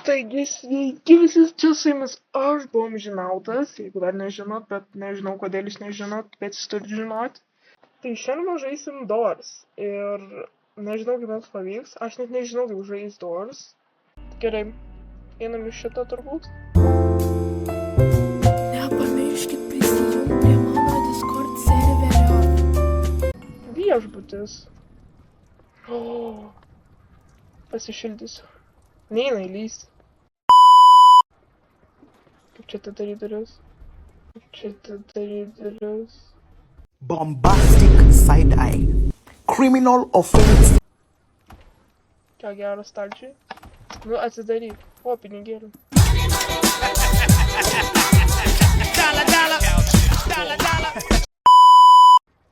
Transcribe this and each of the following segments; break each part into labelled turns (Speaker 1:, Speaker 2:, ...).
Speaker 1: Taigi sveiki visi, čia su jumis aš Bomžinautas, jeigu dar nežinot, bet nežinau kodėl jūs nežinot, bet jūs turit žinot. Tai šiandien žaisim Doors ir nežinau kaip mums pavyks, aš net nežinau kaip žais Doors. Gerai, einam iš šito turbūt.
Speaker 2: Nepamirškit prisijungti prie mano Discord serverio.
Speaker 1: Viešbutis. Pasišildysiu. Neina įlįsti. Kaip čia atidaryt duris?
Speaker 3: Bombastic side-eye. Criminal offense.
Speaker 1: Ką gero stalčiai? Nu, atsidaryk. O, pinigėlių.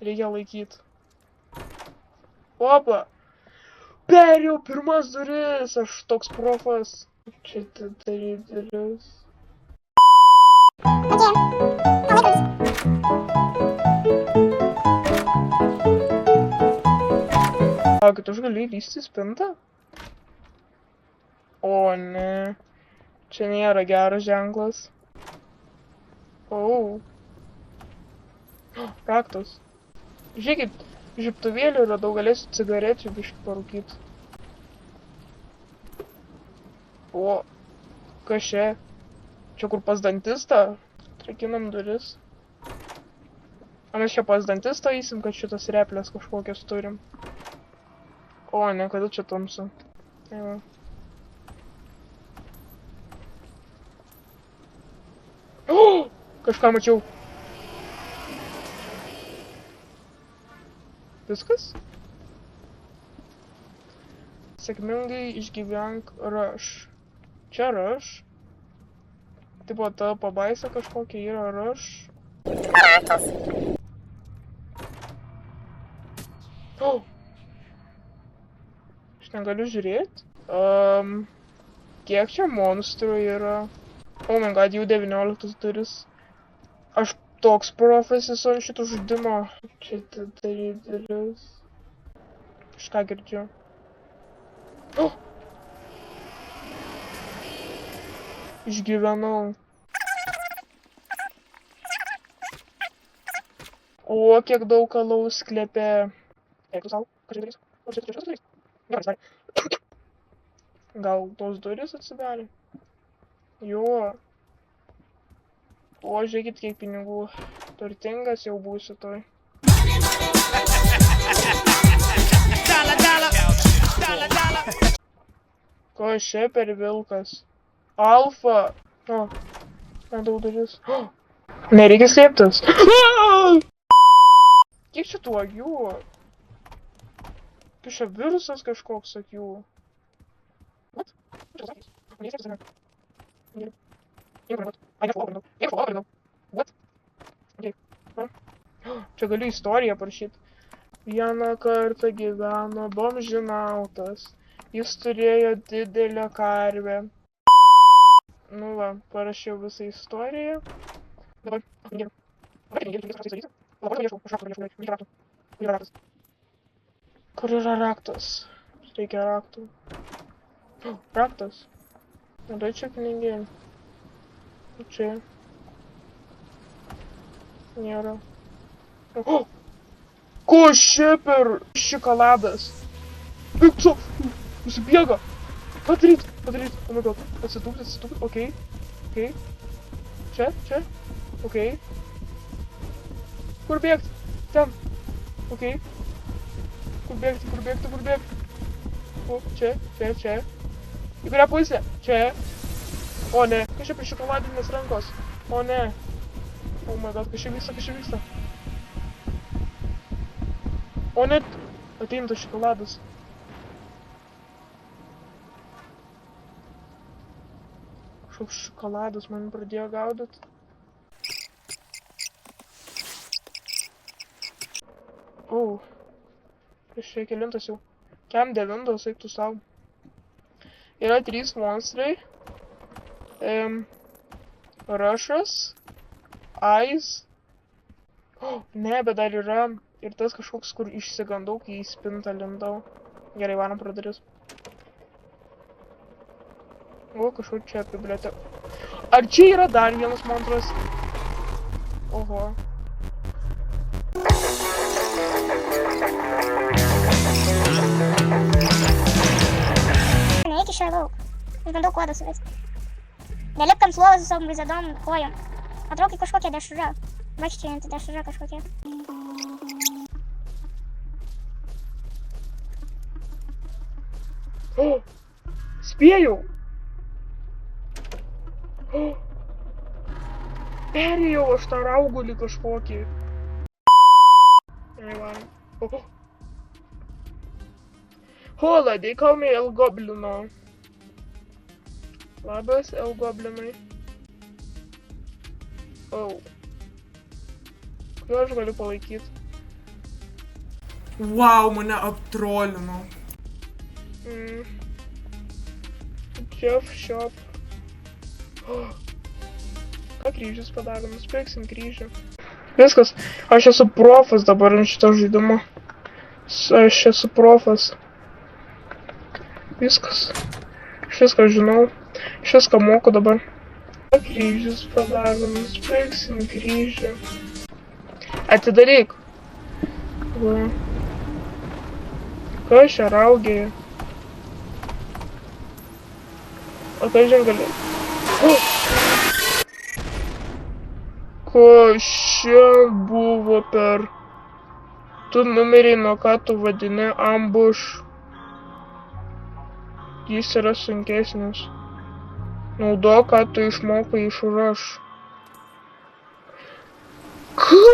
Speaker 1: Reikia laikyti. Opa! Perėjau pirmas duris! Aš toks profas. Čia atidaryt duris. Kad aš galiu įlįsti į spintą? O ne, čia nėra geras ženklas. O. Raktas. Žiūrėkit, žiebtuvėlių radau, galėsiu cigarečių biškį parūkyti. O, kas čia? Čia kur pas dantistą? Trakinam duris. O mes čia pas dantistą eisim, kad šitas replės kažkokias turim. O ne, kodėl čia tamsu? Jau. O! Kažką mačiau. Viskas? Sėkmingai išgyvenk rush. Čia rush. Tipo ta pabaisa kažkokia yra rush. O! Aš negaliu žiūrėti. Kiek čia monstrų yra? Oh my god, jau 19 duris. Aš toks profesis ant šito žaidimo. Čia atidaryt duris. Kažką girdžiu. O! Išgyvenau. O, kiek daug alaus sklepė. Eik tu sau, kažkaip darys. Gal tos duris atsidarė? Jo. O, žiūrėkit, kiek pinigų. Turtingas jau būsiu toj. Ko čia per vilkas? Alfa! O, nedaug duris. Nereikia slėptis. Kiek čia tų agių? Kiek čia virusas kažkoks akių? What? Čia galiu istoriją parašyti. Vieną kartą gyveno Bomžinautas. Jis turėjo didelę karvę. Nu va, parašiau visą istoriją. Dabar. Kur yra raktas? Reikia raktų. Raktas. Nėra čia pinigėlių. Čia. Nėra. O! Ko čia per šokoladas? Pikso! Nusibėga! Padaryt! Oh my god. Atsitūpti. Okei. Čia. Okei. Kur bėgti? Ten. Okei. Kur bėgti? O, čia. Į kurią pusę? Čia. O ne. Kas čia prie šokoladinės rankos? O ne. Oh my god, kas čia vyksta? O net. Ateina tas šokoladas. Kažkoks šokoladas man pradėjo gaudyt. O. Prieš čia kelintas jau. Kem 9, eik tu sau. Yra 3 monstrai. Rushas. Ice. O, ne, bet dar yra ir tas kažkoks, kur išsigandau, kai į spintą lindau. Gerai, varom pro duris. O, kažkur čia biblioteka. Ar čia yra dar vienas monstras? Oho.
Speaker 4: Neik iš čia lauk. Aš bandau kodą suvesti. Nelipk ant lovos su savo vaizadom kojom. Atrodo kaip kažkokia dešra. Vaikščiojanti dešra kažkokia.
Speaker 1: O, spėjau. O, perėjau aš tą raugulį kažkokį. Va. O. Hola, they call me El Goblino. Labas, El Goblinai. O. Kuo aš galiu palaikyti?
Speaker 5: Wow, mane aptrolino.
Speaker 1: Jeff Shop. Oh. Ką kryžius padarė? Nusipirksim kryžių. Viskas. Aš esu profas dabar ant šito žaidimo. Aš esu profas. Viskas. Aš viską žinau. Aš viską moku dabar. Ką kryžius padarė? Nusipirksim kryžių. Atidaryk. Va. Kas čia raugėja? O ką žin gali? Kas čia buvo per... Tu numeriai, nuo ką tu vadini ambush. Jis yra sunkesnis. Naudok, ką tu išmokai iš rush. Ką?